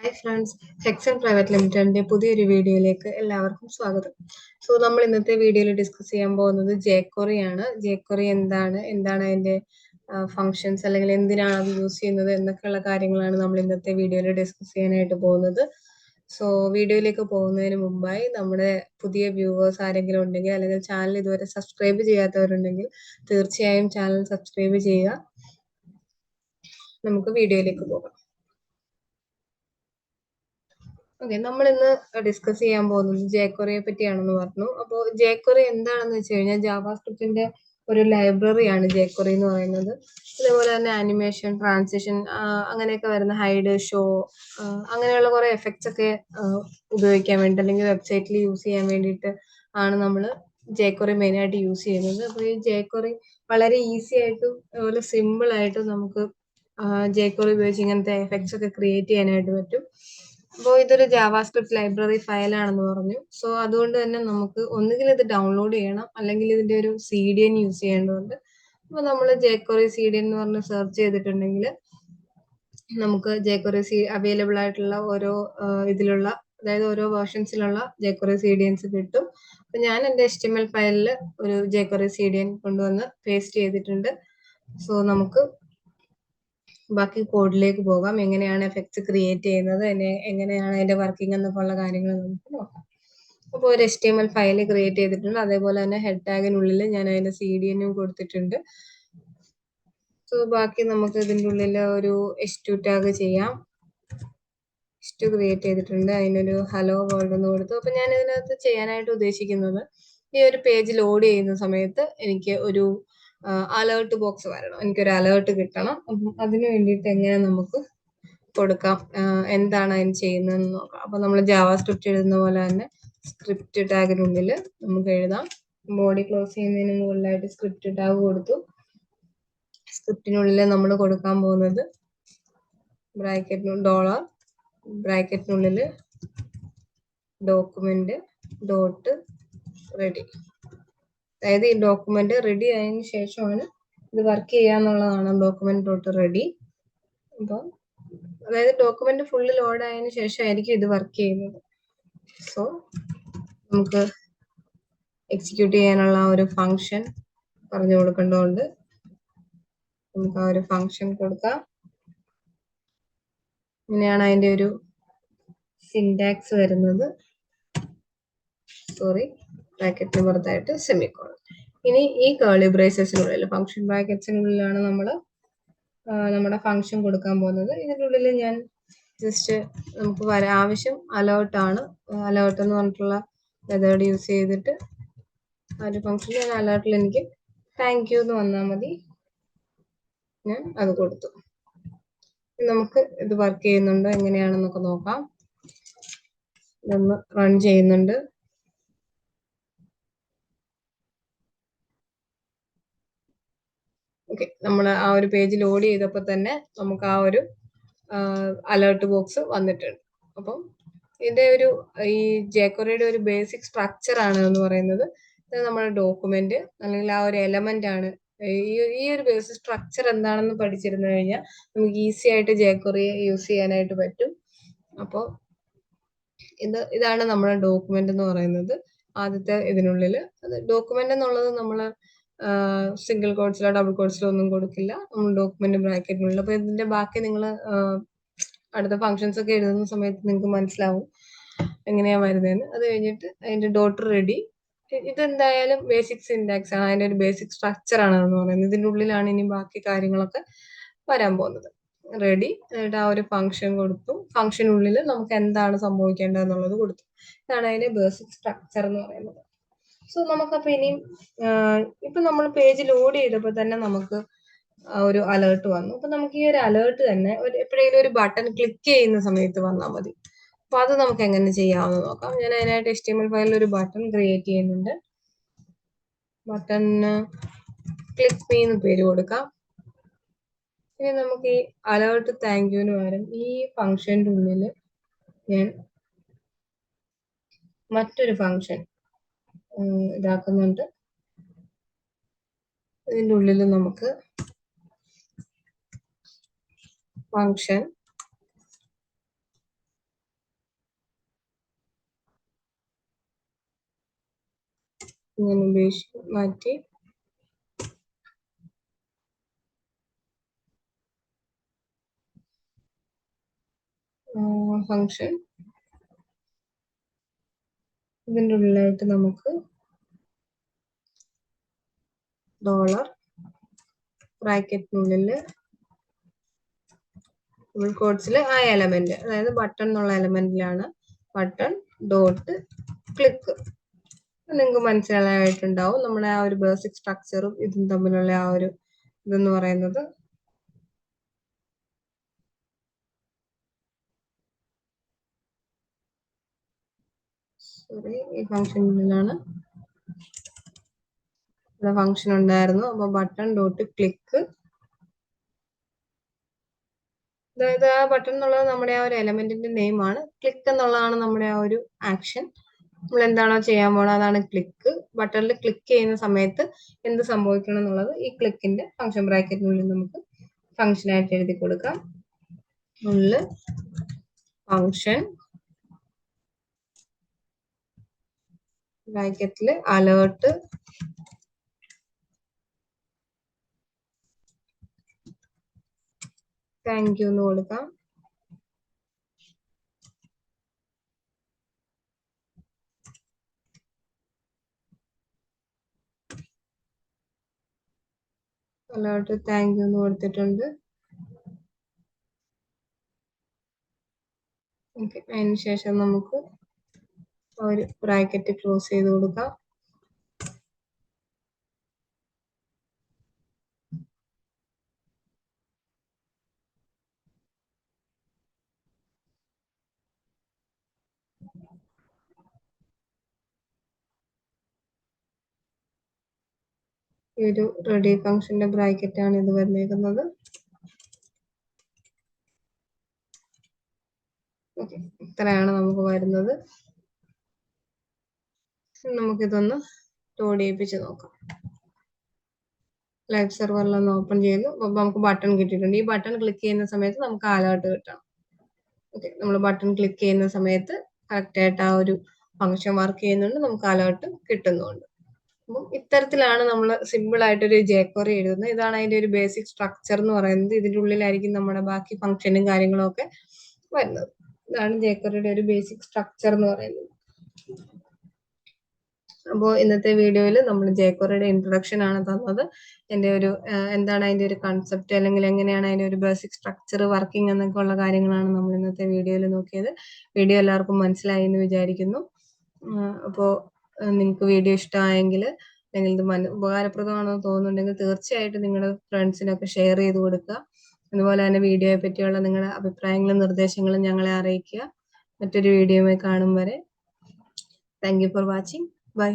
Hi friends, ഹെക്സെന്റ് private ലിമിറ്റഡിന്റെ പുതിയൊരു വീഡിയോയിലേക്ക് എല്ലാവർക്കും സ്വാഗതം. സോ നമ്മൾ ഇന്നത്തെ വീഡിയോയിൽ ഡിസ്കസ് ചെയ്യാൻ പോകുന്നത് jQuery ആണ്. jQuery എന്താണ് അതിന്റെ ഫങ്ഷൻസ് അല്ലെങ്കിൽ എന്തിനാണ് അത് യൂസ് ചെയ്യുന്നത് എന്നൊക്കെയുള്ള കാര്യങ്ങളാണ് നമ്മൾ ഇന്നത്തെ വീഡിയോയിൽ ഡിസ്കസ് ചെയ്യാനായിട്ട് പോകുന്നത്. സോ വീഡിയോയിലേക്ക് പോകുന്നതിന് മുമ്പായി നമ്മുടെ പുതിയ വ്യൂവേഴ്സ് ആരെങ്കിലും ഉണ്ടെങ്കിൽ അല്ലെങ്കിൽ ചാനൽ ഇതുവരെ സബ്സ്ക്രൈബ് ചെയ്യാത്തവരുണ്ടെങ്കിൽ തീർച്ചയായും ചാനൽ സബ്സ്ക്രൈബ് ചെയ്യുക. നമുക്ക് വീഡിയോയിലേക്ക് പോകാം. ഓക്കെ, നമ്മൾ ഇന്ന് ഡിസ്കസ് ചെയ്യാൻ പോകുന്നത് jQueryയെ പറ്റിയാണെന്ന് പറഞ്ഞു. അപ്പോൾ jQuery എന്താണെന്ന് വെച്ച് കഴിഞ്ഞാൽ ജാവാസ്ക്രിപ്റ്റിന്റെ ഒരു ലൈബ്രറിയാണ് jQuery എന്ന് പറയുന്നത്. അതേപോലെ തന്നെ ആനിമേഷൻ, ട്രാൻസിഷൻ അങ്ങനെയൊക്കെ വരുന്ന ഹൈഡ്, ഷോ അങ്ങനെയുള്ള കുറെ എഫക്ട്സ് ഒക്കെ ഉപയോഗിക്കാൻ വേണ്ടി അല്ലെങ്കിൽ വെബ്സൈറ്റിൽ യൂസ് ചെയ്യാൻ വേണ്ടിയിട്ട് ആണ് നമ്മൾ jQuery മെയിൻ ആയിട്ട് യൂസ് ചെയ്യുന്നത്. അപ്പോൾ ഈ jQuery വളരെ ഈസി ആയിട്ടും അതുപോലെ സിമ്പിൾ ആയിട്ടും നമുക്ക് jQuery ഉപയോഗിച്ച് ഇങ്ങനത്തെ എഫക്ട്സ് ഒക്കെ ക്രിയേറ്റ് ചെയ്യാനായിട്ട് പറ്റും. അപ്പോൾ ഇതൊരു ജാവാസ്ക്രിപ്റ്റ് ലൈബ്രറി ഫയലാണെന്ന് പറഞ്ഞു. സോ അതുകൊണ്ട് തന്നെ നമുക്ക് ഒന്നുകിൽ ഇത് ഡൗൺലോഡ് ചെയ്യണം അല്ലെങ്കിൽ ഇതിന്റെ ഒരു CDN യൂസ് ചെയ്യേണ്ടതുണ്ട്. അപ്പോൾ നമ്മൾ jQuery CDN എന്ന് പറഞ്ഞ് സെർച്ച് ചെയ്തിട്ടുണ്ടെങ്കിൽ നമുക്ക് jQuery അവൈലബിൾ ആയിട്ടുള്ള ഓരോ ഇതിലുള്ള അതായത് ഓരോ വേർഷൻസിലുള്ള jQuery CDNs കിട്ടും. അപ്പൊ ഞാൻ എൻ്റെ HTML ഫയലിൽ ഒരു jQuery CDN കൊണ്ടുവന്ന് പേസ്റ്റ് ചെയ്തിട്ടുണ്ട്. സോ നമുക്ക് ബാക്കി കോഡിലേക്ക് പോകാം. എങ്ങനെയാണ് എഫക്ട്സ് ക്രിയേറ്റ് ചെയ്യുന്നത്, എങ്ങനെയാണ് അതിന്റെ വർക്കിംഗ് എന്നൊക്കെയുള്ള കാര്യങ്ങൾ നമുക്ക് നോക്കാം. അപ്പോൾ ഒരു HTML ഫയൽ ക്രിയേറ്റ് ചെയ്തിട്ടുണ്ട്. അതേപോലെ തന്നെ ഹെഡ് ടാഗിനുള്ളിൽ ഞാൻ അതിന്റെ CDN കൊടുത്തിട്ടുണ്ട്. സോ ബാക്കി നമുക്ക് ഇതിൻ്റെ ഉള്ളിൽ ഒരു h2 ടാഗ് ചെയ്യാം. h2 ക്രിയേറ്റ് ചെയ്തിട്ടുണ്ട്. അതിനൊരു ഹലോ വേൾഡ് എന്ന് കൊടുത്തു. അപ്പൊ ഞാൻ ഇതിനകത്ത് ചെയ്യാനായിട്ട് ഉദ്ദേശിക്കുന്നത് ഈ ഒരു പേജ് ലോഡ് ചെയ്യുന്ന സമയത്ത് എനിക്ക് ഒരു അലേർട്ട് ബോക്സ് വരണം, എനിക്കൊരു അലേർട്ട് കിട്ടണം. അപ്പം അതിന് വേണ്ടിയിട്ട് എങ്ങനെ നമുക്ക് കൊടുക്കാം, എന്താണ് അതിന് ചെയ്യുന്നതെന്ന് നോക്കാം. അപ്പൊ നമ്മൾ ജാവാസ്ക്രിപ്റ്റ് എഴുതുന്ന പോലെ തന്നെ സ്ക്രിപ്റ്റ് ടാഗിനുള്ളിൽ നമുക്ക് എഴുതാം. ബോഡി ക്ലോസ് ചെയ്യുന്നതിന് മുകളിലായിട്ട് സ്ക്രിപ്റ്റ് ടാഗ് കൊടുത്തു. സ്ക്രിപ്റ്റിനുള്ളിൽ നമ്മൾ കൊടുക്കാൻ പോകുന്നത് ബ്രാക്കറ്റിനുള്ളിൽ ഡോക്യുമെന്റ് ഡോട്ട് റെഡി. അതായത് ഈ ഡോക്യുമെന്റ് റെഡി ആയതിനു ശേഷമാണ് ഇത് വർക്ക് ചെയ്യാന്നുള്ളതാണ് ഡോക്യുമെന്റ് ഡോട്ട് റെഡി. അപ്പോൾ അതായത് ഡോക്യുമെന്റ് ഫുള്ള് ലോഡ് ആയതിനു ശേഷമായിരിക്കും ഇത് വർക്ക് ചെയ്യുന്നത്. സോ നമുക്ക് എക്സിക്യൂട്ട് ചെയ്യാനുള്ള ഒരു ഫംഗ്ഷൻ പറഞ്ഞു കൊടുക്കേണ്ടതുണ്ട്. നമുക്ക് ആ ഒരു ഫംഗ്ഷൻ കൊടുക്കാം. ഇങ്ങനെയാണ് അതിന്റെ ഒരു സിൻടാക്സ് വരുന്നത്. ബ്രാക്കറ്റിന് പുറത്തായിട്ട് സെമിക്കോളൻ. ഇനി ഈ കേർലി ബ്രേസസിനുള്ളിൽ ഫംഗ്ഷൻ ബ്രാക്കറ്റ്സിനുള്ളിലാണ് നമ്മൾ നമ്മുടെ ഫംഗ്ഷൻ കൊടുക്കാൻ പോകുന്നത്. ഇതിനുള്ളിൽ ഞാൻ ജസ്റ്റ് നമുക്ക് ആവശ്യം അലേർട്ടാണ്. അലേർട്ട് എന്ന് പറഞ്ഞിട്ടുള്ള മെത്തേഡ് യൂസ് ചെയ്തിട്ട് ആ ഒരു ഫംഗ്ഷൻ ഞാൻ അലേർട്ടിൽ എനിക്ക് താങ്ക് യു എന്ന് വന്നാൽ മതി. ഞാൻ അത് കൊടുത്തു. നമുക്ക് ഇത് വർക്ക് ചെയ്യുന്നുണ്ടോ എങ്ങനെയാണെന്നൊക്കെ നോക്കാം. ഇതൊന്ന് റൺ ചെയ്യുന്നുണ്ട്. ഓക്കെ, നമ്മൾ ആ ഒരു പേജ് ലോഡ് ചെയ്തപ്പോൾ തന്നെ നമുക്ക് ആ ഒരു അലേർട്ട് ബോക്സ് വന്നിട്ടുണ്ട്. അപ്പം ഇതിന്റെ ഒരു ഈ jQueryയുടെ ഒരു ബേസിക് സ്ട്രക്ചർ ആണ് എന്ന് പറയുന്നത്. ഇത് നമ്മുടെ ഡോക്യുമെന്റ് അല്ലെങ്കിൽ ആ ഒരു എലമെന്റ് ആണ്. ഈ ഒരു ബേസിക് സ്ട്രക്ചർ എന്താണെന്ന് പഠിച്ചിരുന്നു കഴിഞ്ഞാൽ നമുക്ക് ഈസി ആയിട്ട് jQuery യൂസ് ചെയ്യാനായിട്ട് പറ്റും. അപ്പോൾ ഇതാണ് നമ്മുടെ ഡോക്യുമെന്റ് എന്ന് പറയുന്നത്. ആദ്യത്തെ ഇതിനുള്ളിൽ ഡോക്യുമെന്റ് എന്നുള്ളത് നമ്മൾ സിംഗിൾ കോഡ്സിലോ ഡബിൾ കോഡ്സിലോ ഒന്നും കൊടുക്കില്ല. നമ്മൾ ഡോക്യുമെന്റ് ബ്രാക്കറ്റിനുള്ളിൽ. അപ്പൊ ഇതിന്റെ ബാക്കി നിങ്ങൾ അടുത്ത ഫങ്ഷൻസ് ഒക്കെ എഴുതുന്ന സമയത്ത് നിങ്ങൾക്ക് മനസ്സിലാവും എങ്ങനെയാ വരുന്നതെന്ന്. അത് കഴിഞ്ഞിട്ട് അതിന്റെ ഡോട്ട് റെഡി. ഇതെന്തായാലും ബേസിക് സിൻടാക്സ് ആണ്, അതിന്റെ ഒരു ബേസിക് സ്ട്രക്ചർ ആണ് എന്ന് പറയുന്നത്. ഇതിന്റെ ഉള്ളിലാണ് ഇനി ബാക്കി കാര്യങ്ങളൊക്കെ വരാൻ പോകുന്നത്. റെഡി. എന്നിട്ട് ആ ഒരു ഫംഗ്ഷൻ കൊടുത്തു. ഫംഗ്ഷനുള്ളിൽ നമുക്ക് എന്താണ് സംഭവിക്കേണ്ടത് എന്നുള്ളത് കൊടുത്തു. ഇതാണ് അതിന്റെ ബേസിക് സ്ട്രക്ചർ എന്ന് പറയുന്നത്. സോ നമുക്കപ്പോ ഇനിയും ഇപ്പൊ നമ്മൾ പേജ് ലോഡ് ചെയ്തപ്പോൾ തന്നെ നമുക്ക് ഒരു അലേർട്ട് വന്നു. അപ്പൊ നമുക്ക് ഈ ഒരു അലേർട്ട് തന്നെ എപ്പോഴെങ്കിലും ഒരു ബട്ടൺ ക്ലിക്ക് ചെയ്യുന്ന സമയത്ത് വന്നാൽ മതി. അപ്പൊ അത് നമുക്ക് എങ്ങനെ ചെയ്യാമെന്ന് നോക്കാം. ഞാൻ അതിനായിട്ട് HTML ഫയലിൽ ഒരു ബട്ടൺ ക്രിയേറ്റ് ചെയ്യുന്നുണ്ട്. ബട്ടണിന് ക്ലിക്ക് മീ എന്ന് പേര് കൊടുക്കാം. ഇനി നമുക്ക് ഈ അലേർട്ട് താങ്ക് യുവിന് പകരം ഈ ഫംഗ്ഷന്റെ ഉള്ളിൽ ഞാൻ മറ്റൊരു ഫംഗ്ഷൻ ഇതാക്കുന്നുണ്ട്. ഇതിൻ്റെ ഉള്ളിൽ നമുക്ക് ഫംഗ്ഷൻ ഇങ്ങനെ മാറ്റി ഫംഗ്ഷൻ ഇതിൻ്റെ ഉള്ളിലായിട്ട് നമുക്ക് ഡോളർ ബ്രാക്കറ്റിനുള്ളിൽ ഫുൾ കോഡ്സിൽ ആ എലമെന്റ്, അതായത് ബട്ടൺ എന്നുള്ള എലമെന്റിലാണ് ബട്ടൺ ഡോട്ട് ക്ലിക്ക്. നിങ്ങൾക്ക് മനസ്സിലായിട്ടുണ്ടാവും നമ്മുടെ ആ ഒരു ബേസിക് സ്ട്രക്ചറും ഇതും തമ്മിലുള്ള ആ ഒരു ഇതെന്ന് പറയുന്നത്. സോറി, ഈ ഫംഗ്ഷനിലാണ് ഇവിടെ ഫംഗ്ഷൻ ഉണ്ടായിരുന്നു. അപ്പൊ ബട്ടൺ ഡോട്ട് ക്ലിക്ക്, അതായത് ആ ബട്ടൺ എന്നുള്ളത് നമ്മുടെ ആ ഒരു എലമെന്റിന്റെ നെയിം ആണ്. ക്ലിക്ക് എന്നുള്ളതാണ് നമ്മുടെ ആ ഒരു ആക്ഷൻ. നമ്മൾ എന്താണോ ചെയ്യാൻ പോണത് അതാണ് ക്ലിക്ക്. ബട്ടണിൽ ക്ലിക്ക് ചെയ്യുന്ന സമയത്ത് എന്ത് സംഭവിക്കണം എന്നുള്ളത് ഈ ക്ലിക്കിന്റെ ഫംഗ്ഷൻ ബ്രാക്കറ്റിനുള്ളിൽ നമുക്ക് ഫംഗ്ഷനായിട്ട് എഴുതി കൊടുക്കാം. ഉള്ളിൽ ഫംഗ്ഷൻ ബ്രാക്കറ്റിൽ അലേർട്ട് താങ്ക് യു എന്ന് കൊടുക്കാം. അലേർട്ട് താങ്ക് യു എന്ന് കൊടുത്തിട്ടുണ്ട്. ഓക്കെ, അതിന് ശേഷം നമുക്ക് ഒരു ബ്രാക്കറ്റ് ക്ലോസ് ചെയ്ത് കൊടുക്കാം. ഈ ഒരു റെഡി ഫംഗ്ഷന്റെ ബ്രാക്കറ്റ് ആണ് ഇത് വന്നേക്കുന്നത്. ഓക്കെ, ഇത്രയാണ് നമുക്ക് വരുന്നത്. നമുക്കിതൊന്ന് ലോഡ് ചെയ്യിപ്പിച്ച് നോക്കാം. ലൈവ് സെർവറിലൊന്ന് ഓപ്പൺ ചെയ്തു. അപ്പോൾ നമുക്ക് ബട്ടൺ കിട്ടിയിട്ടുണ്ട്. ഈ ബട്ടൺ ക്ലിക്ക് ചെയ്യുന്ന സമയത്ത് നമുക്ക് അലേർട്ട് കിട്ടണം. ഓക്കെ, നമ്മൾ ബട്ടൺ ക്ലിക്ക് ചെയ്യുന്ന സമയത്ത് കറക്റ്റായിട്ട് ആ ഒരു ഫംഗ്ഷൻ വർക്ക് ചെയ്യുന്നുണ്ട്, നമുക്ക് അലേർട്ട് കിട്ടുന്നുണ്ട്. അപ്പം ഇത്തരത്തിലാണ് നമ്മൾ സിമ്പിൾ ആയിട്ടൊരു jQuery എഴുതുന്നത്. ഇതാണ് അതിന്റെ ഒരു ബേസിക് സ്ട്രക്ചർ എന്ന് പറയുന്നത്. ഇതിന്റെ ഉള്ളിലായിരിക്കും നമ്മുടെ ബാക്കി ഫംഗ്ഷനും കാര്യങ്ങളും ഒക്കെ വരുന്നത്. ഇതാണ് jQueryയുടെ ഒരു ബേസിക് സ്ട്രക്ചർ എന്ന് പറയുന്നത്. അപ്പോൾ ഇന്നത്തെ വീഡിയോയിൽ നമ്മൾ jQueryയുടെ ഇൻട്രൊഡക്ഷൻ ആണ് തന്നത്. എൻ്റെ ഒരു എന്താണ് അതിന്റെ ഒരു കൺസെപ്റ്റ്, അല്ലെങ്കിൽ എങ്ങനെയാണ് അതിന്റെ ഒരു ബേസിക് സ്ട്രക്ചർ വർക്കിംഗ് എന്നൊക്കെ ഉള്ള കാര്യങ്ങളാണ് നമ്മൾ ഇന്നത്തെ വീഡിയോയിൽ നോക്കിയത്. വീഡിയോ എല്ലാവർക്കും മനസ്സിലായി എന്ന് വിചാരിക്കുന്നു. അപ്പോൾ നിങ്ങൾക്ക് വീഡിയോ ഇഷ്ടമായെങ്കിൽ, അല്ലെങ്കിൽ ഇത് ഉപകാരപ്രദമാണെന്ന് തോന്നുന്നുണ്ടെങ്കിൽ തീർച്ചയായിട്ടും നിങ്ങളുടെ ഫ്രണ്ട്സിനൊക്കെ ഷെയർ ചെയ്ത് കൊടുക്കുക. അതുപോലെ തന്നെ വീഡിയോയെ പറ്റിയുള്ള നിങ്ങളുടെ അഭിപ്രായങ്ങളും നിർദ്ദേശങ്ങളും ഞങ്ങളെ അറിയിക്കുക. മറ്റൊരു വീഡിയോയുമായി കാണും വരെ thank you for watching. By.